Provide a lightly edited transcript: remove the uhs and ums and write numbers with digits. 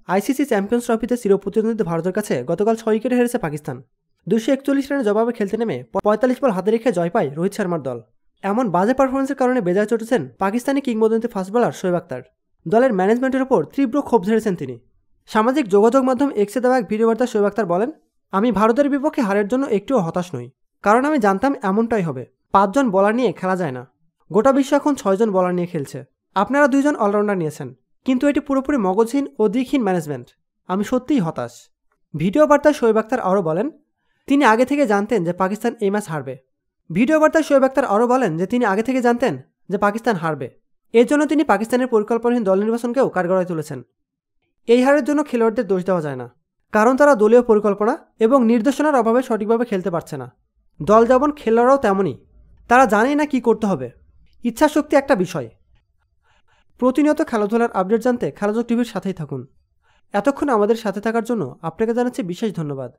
ICC champions ট্রফিতে চিরপ্রতিদ্বন্দ্বী ভারতের কাছে গতকাল 6 উইকেটে হেরেছে পাকিস্তান। 241 রানের জবাবে খেলতে নেমে 45 বল হাতে রেখে জয় পায় রোহিত শর্মার দল। এমন বাজে পারফরমেন্সের কারণে বেজায় চটেছেন পাকিস্তানি কিংবদন্তি ফাস্ট বোলার শোয়েব আখতার। দলের ম্যানেজমেন্টের ওপর তীব্র ক্ষোভ ঝেড়েছেন তিনি। সামাজিক যোগাযোগ মাধ্যম এক্সে দেওয়া এক ভিডিও বার্তায় শোয়েব আখতার বলেন, আমি ভারতের বিপক্ষে হারের জন্য একটুও হতাশ নই, কারণ আমি জানতাম এমনটাই হবে। 5 জন বলার নিয়ে খেলা যায় না, গোটা বিশ্ব এখন 6 জন বলার নিয়ে খেলছে। আপনারা 2 জন অলরাউন্ডার নিয়েছেন, কিন্তু এটি পুরোপুরি মগজহীন ও দিকহীন ম্যানেজমেন্ট। আমি সত্যিই হতাশ। ভিডিও বার্তায় শোয়েব আখতার আরও বলেন, তিনি আগে থেকে জানতেন যে পাকিস্তান এই ম্যাচ হারবে। ভিডিও বার্তায় শোয়েব আখতার আরও বলেন যে তিনি আগে থেকে জানতেন যে পাকিস্তান হারবে। এর জন্য তিনি পাকিস্তানের পরিকল্পনাহীন দল নির্বাচনকেও কাঠগড়ায় তুলেছেন। এই হারের জন্য খেলোয়াড়দের দোষ দেওয়া যায় না, কারণ তারা দলীয় পরিকল্পনা এবং নির্দেশনার অভাবে সঠিকভাবে খেলতে পারছে না। দল যেমন, খেলোয়াড়রাও তেমনই, তারা জানেই না কি করতে হবে। ইচ্ছাশক্তি একটা বিষয়। প্রতিনিয়ত খেলাধুলার আপডেট জানতে খেলাযোগ টিভির সাথেই থাকুন। এতক্ষণ আমাদের সাথে থাকার জন্য আপনাকে জানাচ্ছি বিশেষ ধন্যবাদ।